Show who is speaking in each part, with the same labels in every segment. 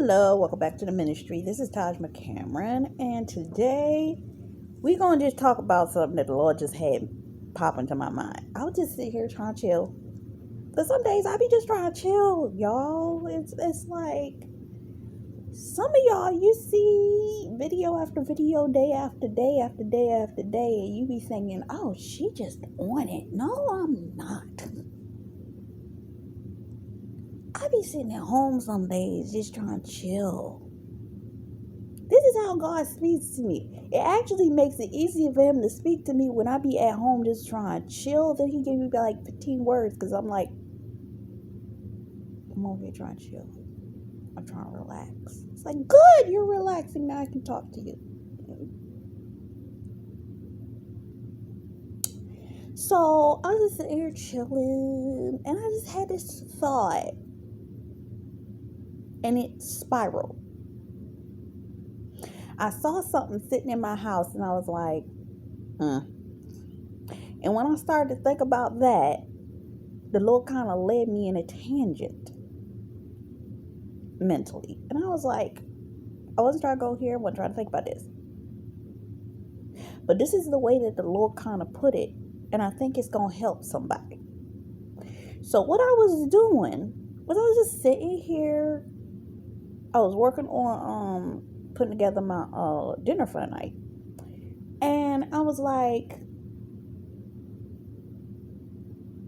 Speaker 1: Hello, welcome back to the ministry. This is Taj McCameron, and today we're going to just talk about something that the Lord just had pop into my mind. I was just sitting here trying to chill. But some days I be just trying to chill, y'all. It's like some of y'all, you see video after video, day after day after day after day, and you be thinking, oh, she just on it. No, I'm not. I be sitting at home some days just trying to chill. This is how God speaks to me. It actually makes it easier for him to speak to me when I be at home just trying to chill. Then he gave me like 15 words because I'm like, I'm over here trying to chill. I'm trying to relax. It's like, good, you're relaxing. Now I can talk to you. So I was just sitting here chilling, and I just had this thought, and it spiraled. I saw something sitting in my house, and I was like, And when I started to think about that, the Lord kind of led me in a tangent mentally. And I was like, I wasn't trying to go here. I wasn't trying to think about this. But this is the way that the Lord kind of put it. And I think it's going to help somebody. So what I was doing was I was just sitting here. I was working on putting together my dinner for the night. And I was like,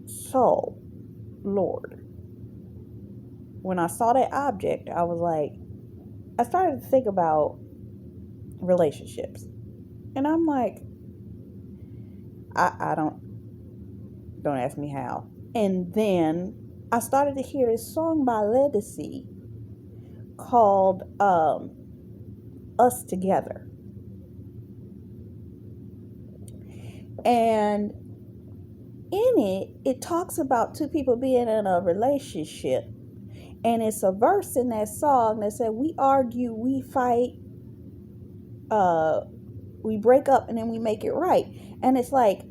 Speaker 1: so, Lord, when I saw that object, I was like, I started to think about relationships. And I'm like, I don't ask me how. And then I started to hear this song by Legacy called Us Together. And in it talks about two people being in a relationship. And it's a verse in that song that said, we argue, we fight, we break up, and then we make it right. And it's like,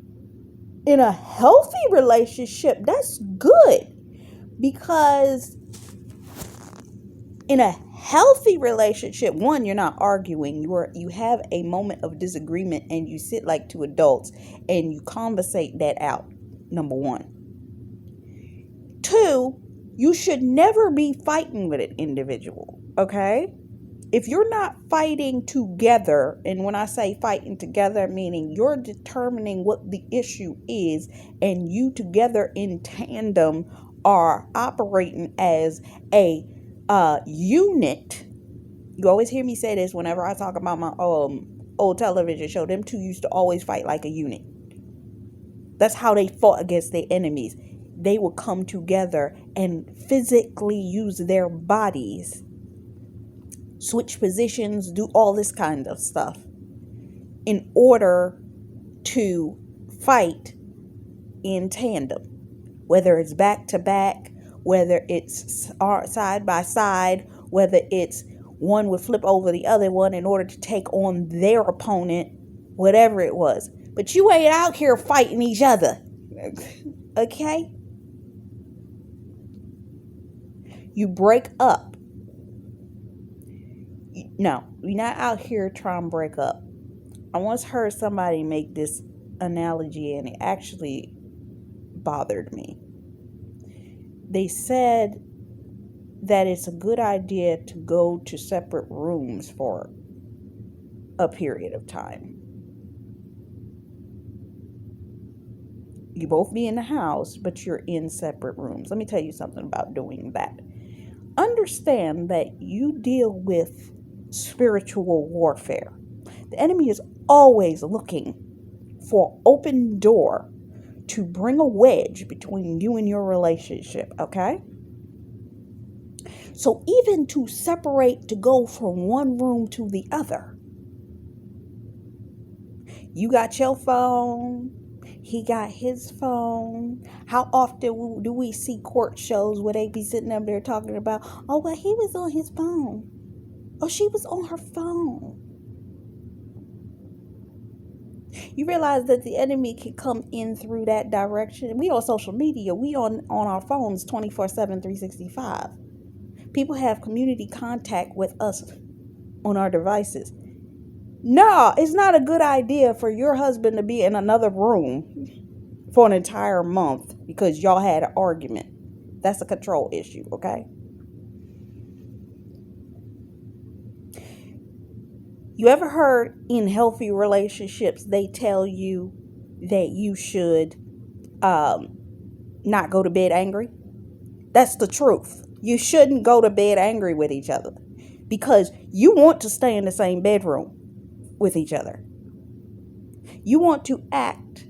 Speaker 1: in a healthy relationship, that's good. Because in a healthy relationship, one, you're not arguing. You have a moment of disagreement, and you sit like two adults, and you conversate that out. Number one. Two, you should never be fighting with an individual, okay? If you're not fighting together, and when I say fighting together, meaning you're determining what the issue is, and you together in tandem are operating as a unit. You always hear me say this whenever I talk about my old television show. Them two used to always fight like a unit. That's how they fought against their enemies. They would come together and physically use their bodies, switch positions, do all this kind of stuff in order to fight in tandem. Whether it's back to back, whether it's side by side, whether it's one would flip over the other one in order to take on their opponent, whatever it was. But you ain't out here fighting each other. Okay? You break up. No, you're not out here trying to break up. I once heard somebody make this analogy, and it actually bothered me. They said that it's a good idea to go to separate rooms for a period of time. You both be in the house, but you're in separate rooms. Let me tell you something about doing that. Understand that you deal with spiritual warfare. The enemy is always looking for an open door to bring a wedge between you and your relationship, okay? So even to separate, to go from one room to the other, you got your phone, he got his phone. How often do we see court shows where they be sitting up there talking about, oh, well, he was on his phone. Oh, she was on her phone. You realize that the enemy can come in through that direction. We on social media. We on our phones 24/7, 365. People have community contact with us on our devices. No, it's not a good idea for your husband to be in another room for an entire month because y'all had an argument. That's a control issue, okay? You ever heard in healthy relationships they tell you that you should not go to bed angry? That's the truth. You shouldn't go to bed angry with each other because you want to stay in the same bedroom with each other. You want to act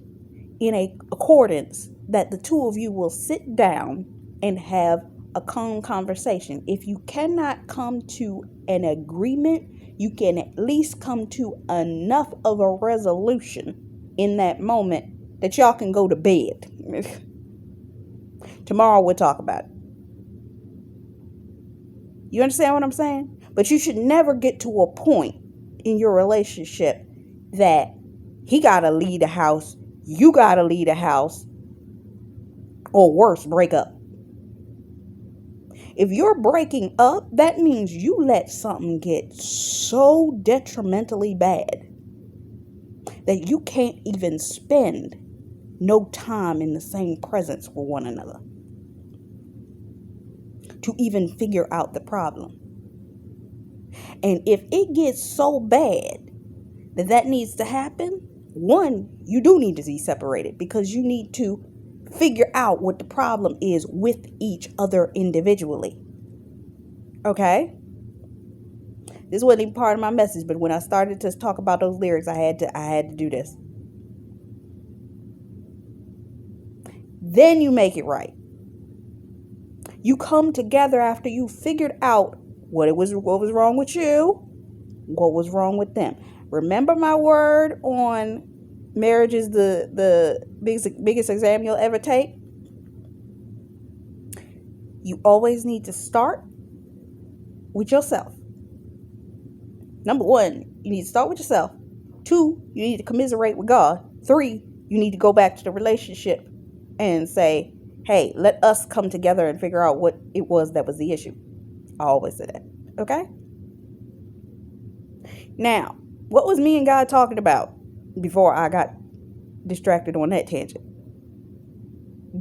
Speaker 1: in a accordance that the two of you will sit down and have a calm conversation. If you cannot come to an agreement, you can at least come to enough of a resolution in that moment that y'all can go to bed. Tomorrow we'll talk about it. You understand what I'm saying? But you should never get to a point in your relationship that he gotta leave the house, you gotta leave the house, or worse, break up. If you're breaking up, that means you let something get so detrimentally bad that you can't even spend no time in the same presence with one another to even figure out the problem. And if it gets so bad that needs to happen, one, you do need to be separated because you need to figure out what the problem is with each other individually. Okay? This wasn't even part of my message, but when I started to talk about those lyrics, I had to do this. Then you make it right. You come together after you figured out what was wrong with you, what was wrong with them. Remember my word on marriage is the biggest exam you'll ever take? You always need to start with yourself. Number one, you need to start with yourself. 2, you need to commiserate with God. 3, you need to go back to the relationship and say, hey, let us come together and figure out what it was that was the issue. I always say that. Okay? Now, what was me and God talking about before I got distracted on that tangent?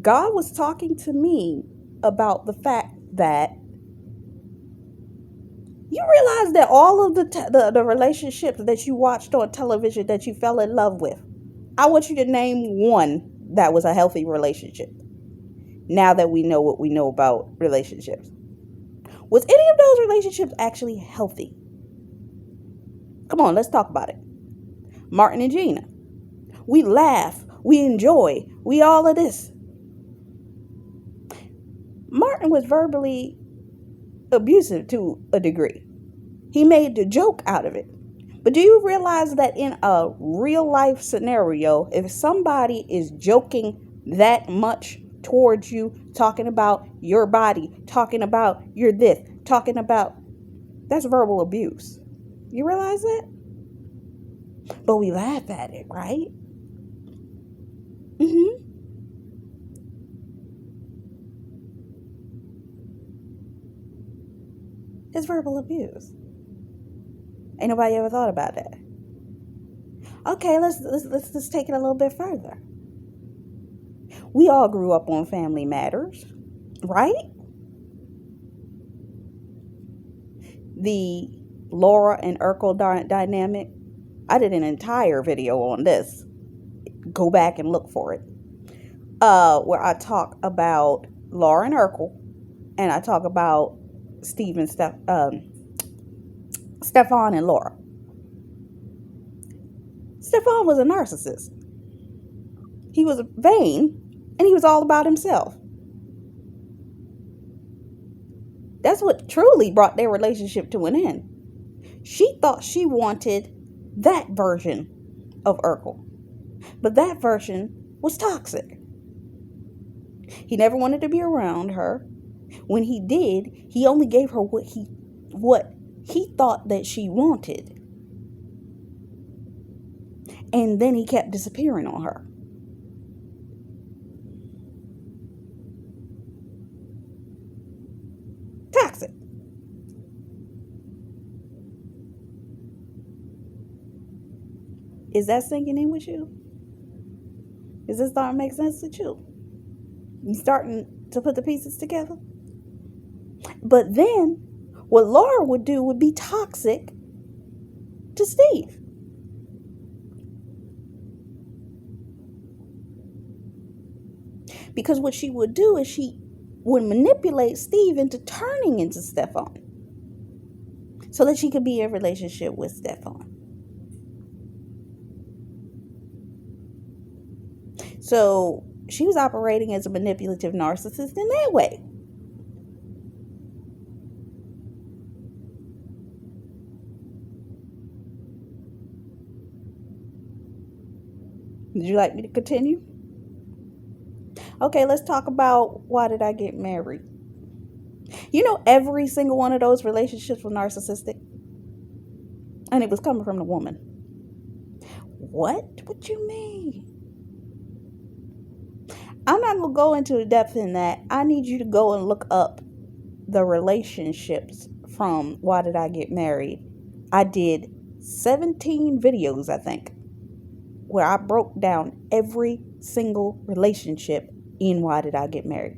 Speaker 1: God was talking to me about the fact that you realize that all of the relationships that you watched on television that you fell in love with, I want you to name one that was a healthy relationship. Now that we know what we know about relationships. Was any of those relationships actually healthy? Come on, let's talk about it. Martin and Gina. We laugh. We enjoy. We all of this. Martin was verbally abusive to a degree. He made the joke out of it. But do you realize that in a real life scenario, if somebody is joking that much towards you, talking about your body, talking about your this, talking about, that's verbal abuse. You realize that? But we laugh at it, right? It's verbal abuse. Ain't nobody ever thought about that. Okay, let's take it a little bit further. We all grew up on Family Matters, right? The Laura and Urkel dynamic. I did an entire video on this. Go back and look for it. Where I talk about Laura and Urkel, and I talk about Steve and Stefan and Laura. Stefan was a narcissist. He was vain, and he was all about himself. That's what truly brought their relationship to an end. She thought she wanted that version of Urkel, but that version was toxic. He never wanted to be around her. When he did, he only gave her what he thought that she wanted. And then he kept disappearing on her. Toxic. Is that sinking in with you? Is this starting to make sense to you? You starting to put the pieces together? But then what Laura would do would be toxic to Steve. Because what she would do is she would manipulate Steve into turning into Stefan so that she could be in a relationship with Stefan. So she was operating as a manipulative narcissist in that way. Would you like me to continue? Okay, let's talk about why did I get married? You know, every single one of those relationships was narcissistic. And it was coming from the woman. What? What you mean? I'm not going to go into the depth in that. I need you to go and look up the relationships from Why Did I Get Married. I did 17 videos, I think, where I broke down every single relationship in Why Did I Get Married.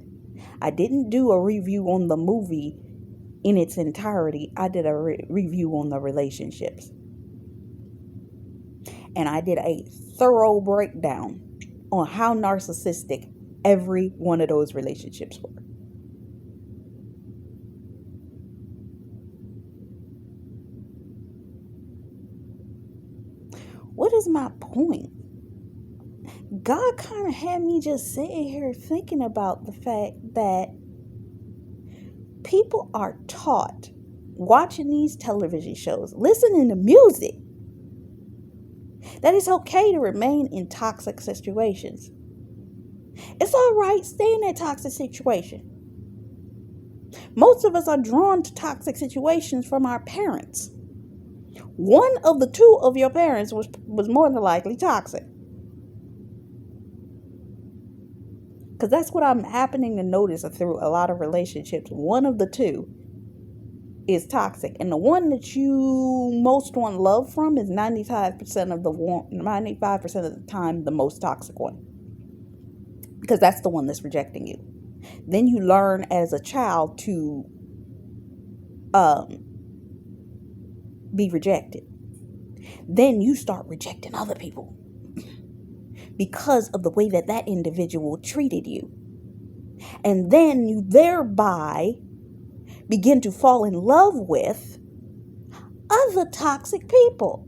Speaker 1: I didn't do a review on the movie in its entirety. I did a review on the relationships. And I did a thorough breakdown on how narcissistic every one of those relationships were. What is my point? God kind of had me just sitting here thinking about the fact that people are taught watching these television shows, listening to music, that it's okay to remain in toxic situations. It's all right, stay in that toxic situation. Most of us are drawn to toxic situations from our parents. One of the two of your parents was more than likely toxic. Because that's what I'm happening to notice through a lot of relationships. One of the two is toxic. And the one that you most want love from is 95% of the time the most toxic one. Because that's the one that's rejecting you. Then you learn as a child to be rejected. Then you start rejecting other people because of the way that individual treated you. And then you thereby begin to fall in love with other toxic people.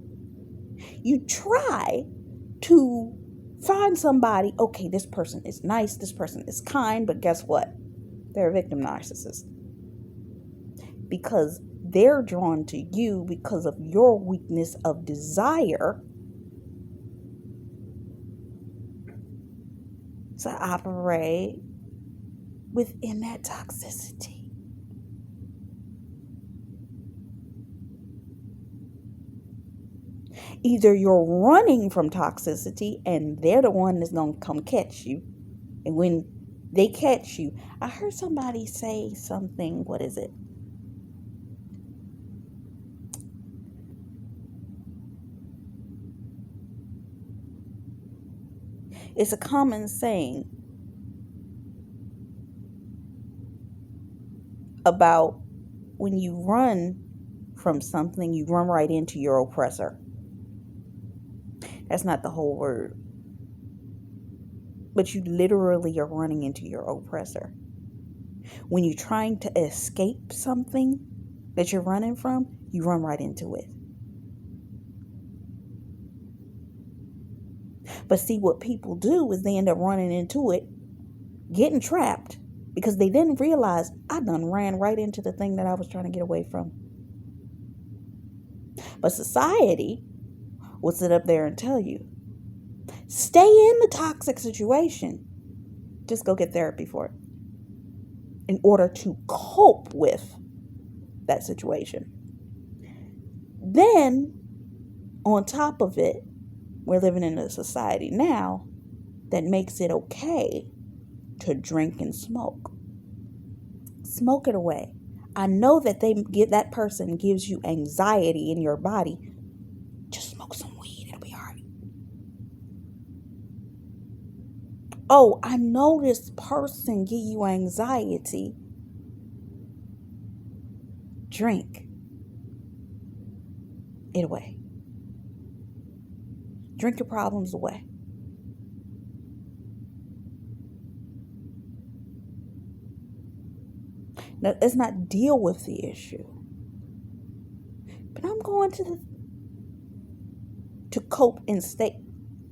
Speaker 1: You try to find somebody, okay, this person is nice, this person is kind, but guess what? They're a victim narcissist. Because they're drawn to you because of your weakness of desire to operate within that toxicity. Either you're running from toxicity and they're the one that's going to come catch you. And when they catch you, I heard somebody say something, what is it? It's a common saying about when you run from something, you run right into your oppressor. That's not the whole word. But you literally are running into your oppressor. When you're trying to escape something that you're running from, you run right into it. But see, what people do is they end up running into it, getting trapped, because they then realize, I done ran right into the thing that I was trying to get away from. But society will sit up there and tell you, stay in the toxic situation. Just go get therapy for it in order to cope with that situation. Then, on top of it, we're living in a society now that makes it okay to drink and smoke. Smoke it away. I know that that person gives you anxiety in your body. Just smoke some weed, it'll be all right. Oh, I know this person give you anxiety. Drink it away. Drink your problems away. Now, let's not deal with the issue. But I'm going to cope and stay.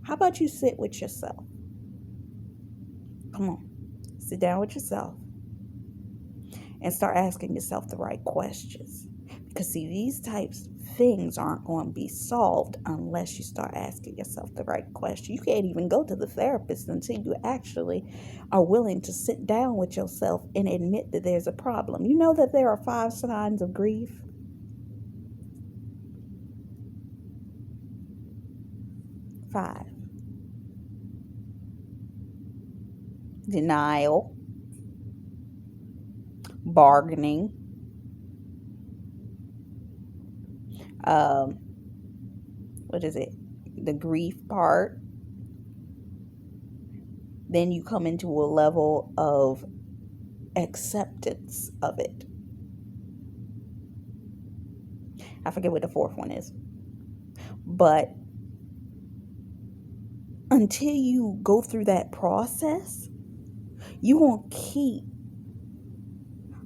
Speaker 1: How about you sit with yourself? Come on. Sit down with yourself and start asking yourself the right questions. Because see, these types of things aren't going to be solved unless you start asking yourself the right question. You can't even go to the therapist until you actually are willing to sit down with yourself and admit that there's a problem. You know that there are 5 signs of grief? 5. Denial, bargaining, um, what is it? The grief part. Then you come into a level of acceptance of it. I forget what the 4th one is. But until you go through that process, you won't keep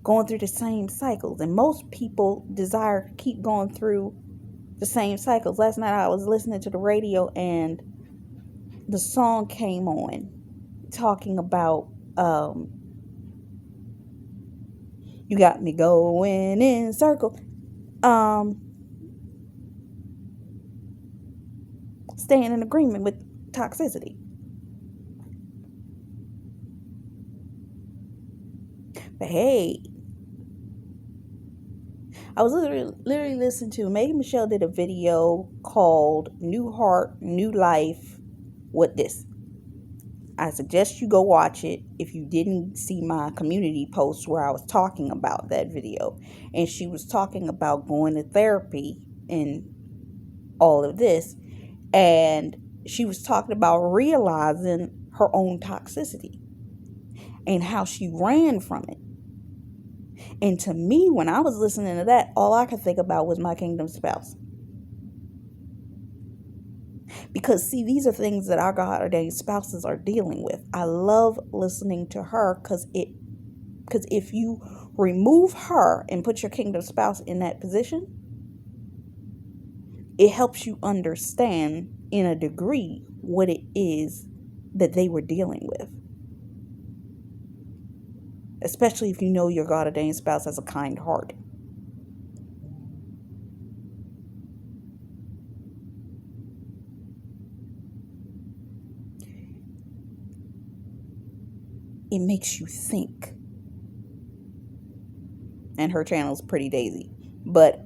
Speaker 1: going through the same cycles. And most people desire to keep going through the same cycles. Last night I was listening to the radio and the song came on talking about you got me going in circles. Staying in agreement with toxicity. But hey, I was literally listening to Megan Michelle did a video called New Heart, New Life with this. I suggest you go watch it if you didn't see my community post where I was talking about that video. And she was talking about going to therapy and all of this. And she was talking about realizing her own toxicity and how she ran from it. And to me, when I was listening to that, all I could think about was my kingdom spouse. Because, see, these are things that our God ordained spouses are dealing with. I love listening to her because if you remove her and put your kingdom spouse in that position, it helps you understand in a degree what it is that they were dealing with. Especially if you know your God ordained spouse has a kind heart. It makes you think. And her channel is pretty daisy. But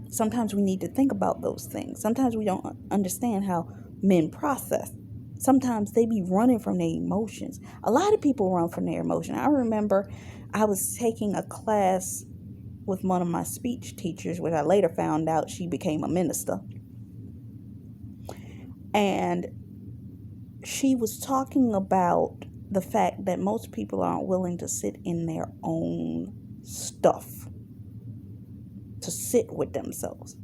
Speaker 1: sometimes we need to think about those things. Sometimes we don't understand how men process. Sometimes they be running from their emotions. A lot of people run from their emotion. I remember I was taking a class with one of my speech teachers, which I later found out she became a minister. And she was talking about the fact that most people aren't willing to sit in their own stuff, to sit with themselves.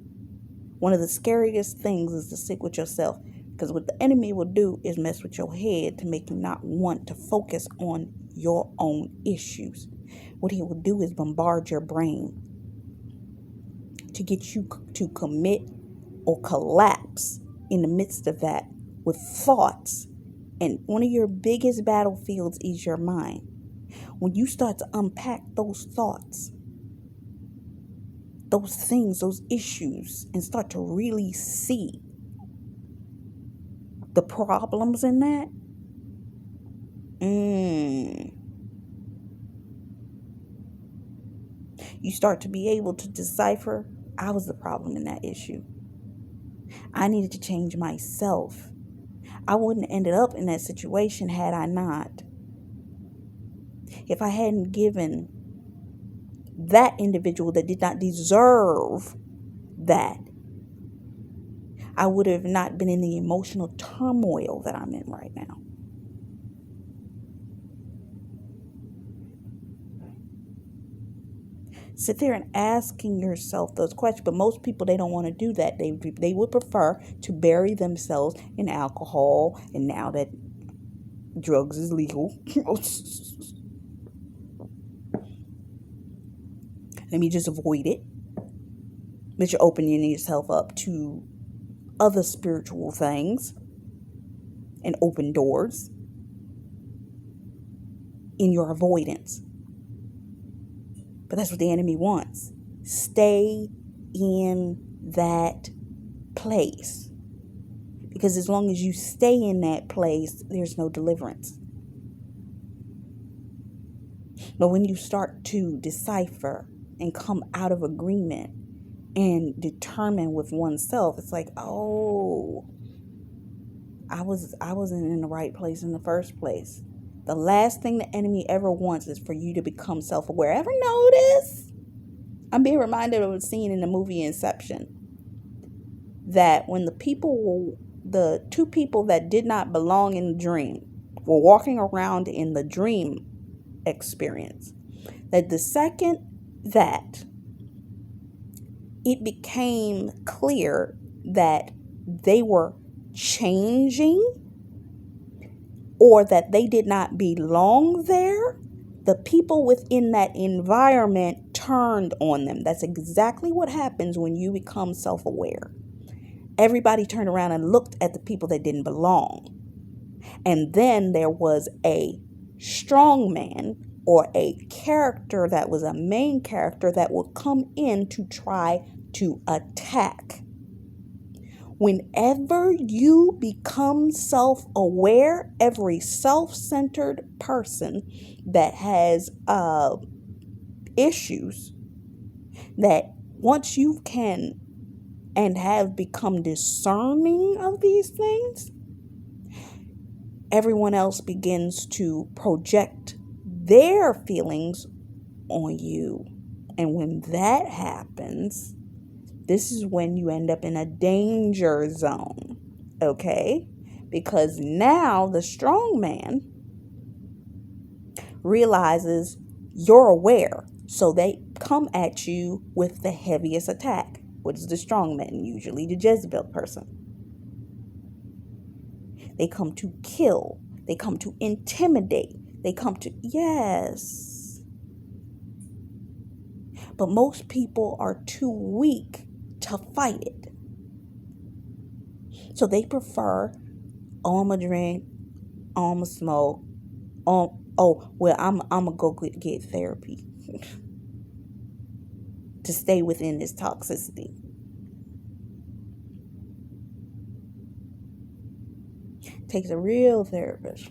Speaker 1: One of the scariest things is to sit with yourself, because what the enemy will do is mess with your head to make you not want to focus on your own issues. What he will do is bombard your brain to get you to commit or collapse in the midst of that with thoughts. And one of your biggest battlefields is your mind. When you start to unpack those thoughts, those things, those issues, and start to really see the problems in that, you start to be able to decipher, I was the problem in that issue. I needed to change myself. I wouldn't have ended up in that situation had I not. If I hadn't given that individual that did not deserve that, I would have not been in the emotional turmoil that I'm in right now. Sit there and asking yourself those questions. But most people, they don't want to do that. They would prefer to bury themselves in alcohol. And now that drugs is legal, let me just avoid it. But you're opening yourself up to other spiritual things and open doors in your avoidance. But that's what the enemy wants. Stay in that place. Because as long as you stay in that place, there's no deliverance. But when you start to decipher and come out of agreement and determine with oneself, it's like, oh, I wasn't in the right place in the first place. The last thing the enemy ever wants is for you to become self-aware. Ever notice? I'm being reminded of a scene in the movie Inception. That when the two people that did not belong in the dream were walking around in the dream experience, that the second that it became clear that they were changing or that they did not belong there, the people within that environment turned on them. That's exactly what happens when you become self-aware. Everybody turned around and looked at the people that didn't belong. And then there was a strong man or a character that was a main character that would come in to try to attack. Whenever you become self-aware, every self-centered person that has issues, that once you can and have become discerning of these things, everyone else begins to project their feelings on you. And when that happens, this is when you end up in a danger zone, okay? Because now the strong man realizes you're aware. So they come at you with the heaviest attack. What is the strong man? Usually the Jezebel person. They come to kill. They come to intimidate. They come to, yes. But most people are too weak to fight it. So they prefer, oh, I'm going to drink, oh, I'm going to smoke, I'm going to go get therapy to stay within this toxicity. It takes a real therapist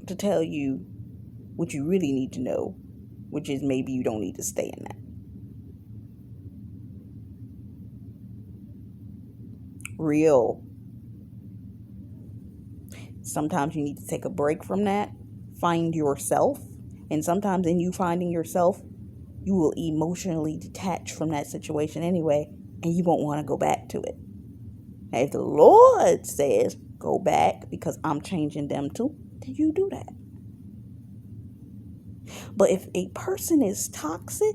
Speaker 1: to tell you what you really need to know, which is maybe you don't need to stay in that. Real. Sometimes you need to take a break from that, find yourself, and sometimes in you finding yourself, you will emotionally detach from that situation anyway, and you won't want to go back to it. Now, if the Lord says, go back because I'm changing them too, then you do that. But if a person is toxic,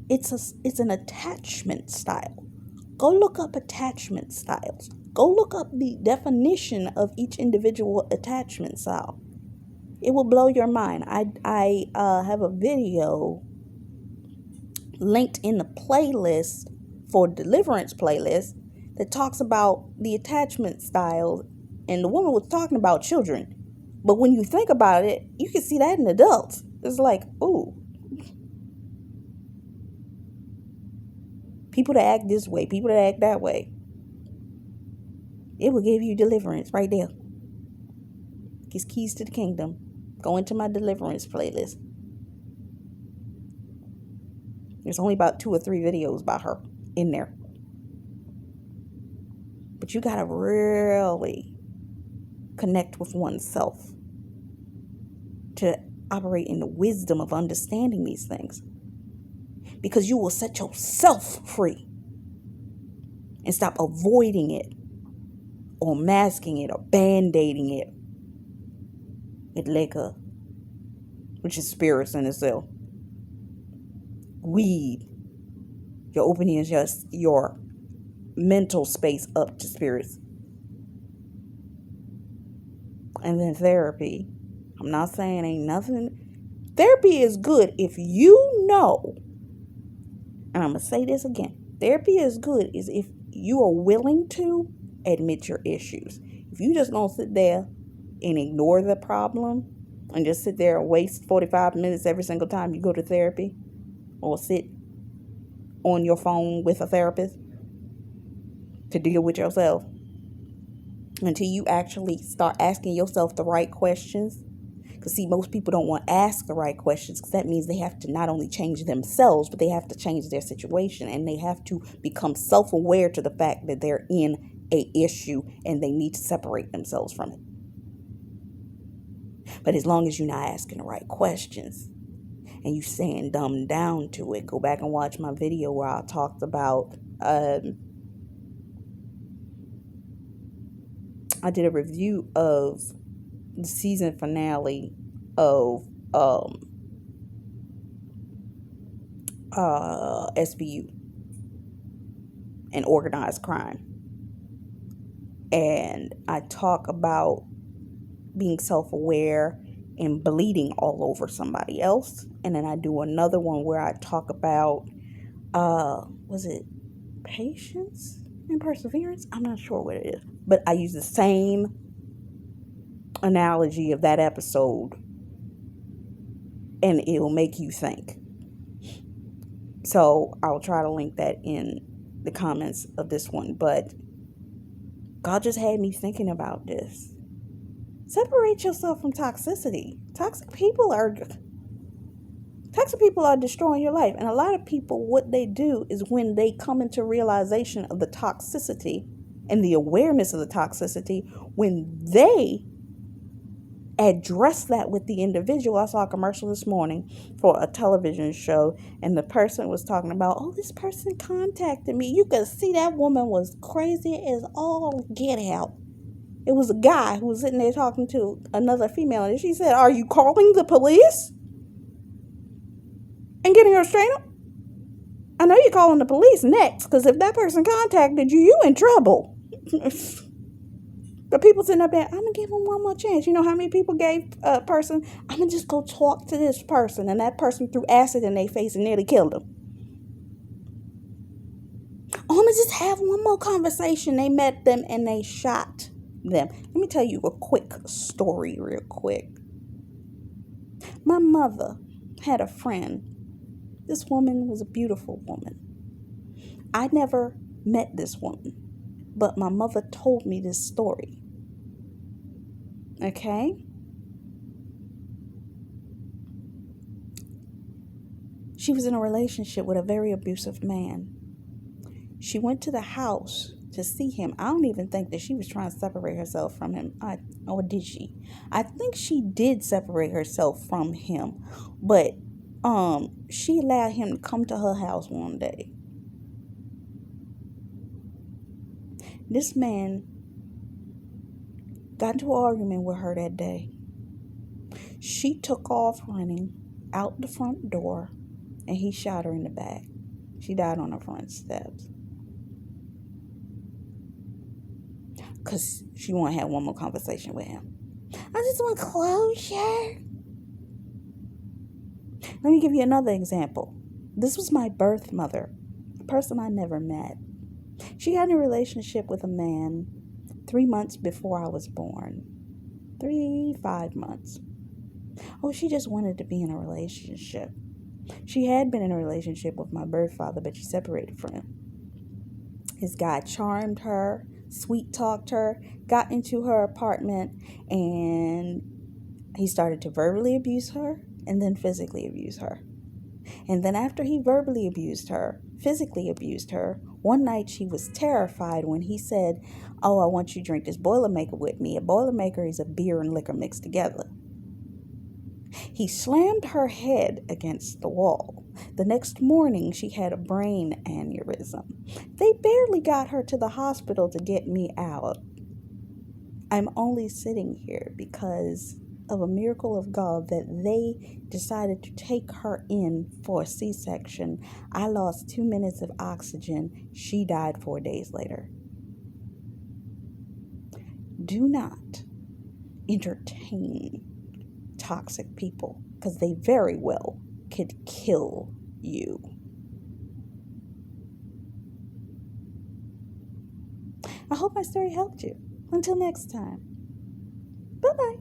Speaker 1: it's an attachment style. Go look up attachment styles. Go look up the definition of each individual attachment style. It will blow your mind. I have a video linked in the playlist for Deliverance playlist that talks about the attachment styles. And the woman was talking about children. But when you think about it, you can see that in adults. It's like, ooh. People that act this way, people that act that way. It will give you deliverance right there. It's keys to the kingdom. Go into my deliverance playlist. There's only about 2 or 3 videos by her in there. But you got to really connect with oneself to operate in the wisdom of understanding these things. Because you will set yourself free. and stop avoiding it or masking it or band-aiding it with liquor, which is spirits in itself. Weed. You're opening just your mental space up to spirits. And then therapy. I'm not saying ain't nothing. Therapy is good if you know, and I'm going to say this again. Therapy is good is if you are willing to admit your issues. If you just going to sit there and ignore the problem and just sit there and waste 45 minutes every single time you go to therapy or sit on your phone with a therapist to deal with yourself until you actually start asking yourself the right questions. Because see, most people don't want to ask the right questions, because that means they have to not only change themselves, but they have to change their situation, and they have to become self-aware to the fact that they're in a issue and they need to separate themselves from it. But as long as you're not asking the right questions and you saying dumb down to it, go back and watch my video where I talked about I did a review of the season finale of SVU and organized crime. And I talk about being self-aware and bleeding all over somebody else. And then I do another one where I talk about, was it patience and perseverance? I'm not sure what it is. But I use the same analogy of that episode, and it will make you think. So I'll try to link that in the comments of this one. But God just had me thinking about this. Separate yourself from toxicity. Toxic people are destroying your life. And a lot of people, what they do is when they come into realization of the toxicity and the awareness of the toxicity, when they address that with the individual. I saw a commercial this morning for a television show, and the person was talking about, oh, this person contacted me. You could see that woman was crazy as all get out. It was a guy who was sitting there talking to another female, and she said, are you calling the police and getting her straight up? I know you're calling the police next, because if that person contacted you, you in trouble. The people sitting up there, I'm going to give them one more chance. You know how many people gave a person, I'm going to just go talk to this person. And that person threw acid in their face and nearly killed them. Oh, I'm going to just have one more conversation. They met them and they shot them. Let me tell you a quick story real quick. My mother had a friend. This woman was a beautiful woman. I never met this woman, but my mother told me this story. Okay? She was in a relationship with a very abusive man. She went to the house to see him. I don't even think that she was trying to separate herself from him. Or did she? I think she did separate herself from him. But she allowed him to come to her house one day. This man got into an argument with her that day. She took off running out the front door, and he shot her in the back. She died on the front steps. Because she wanted to have one more conversation with him. I just want closure. Let me give you another example. This was my birth mother, a person I never met. She got in a relationship with a man 3 months before I was born. 5 months. Oh, she just wanted to be in a relationship. She had been in a relationship with my birth father, but she separated from him. This guy charmed her, sweet-talked her, got into her apartment, and he started to verbally abuse her and then physically abuse her. And then after he verbally abused her, physically abused her, one night she was terrified when he said, oh, I want you to drink this Boilermaker with me. A Boilermaker is a beer and liquor mixed together. He slammed her head against the wall. The next morning, she had a brain aneurysm. They barely got her to the hospital to get me out. I'm only sitting here because of a miracle of God that they decided to take her in for a C-section. I lost 2 minutes of oxygen. She died 4 days later. Do not entertain toxic people because they very well could kill you. I hope my story helped you. Until next time. Bye-bye.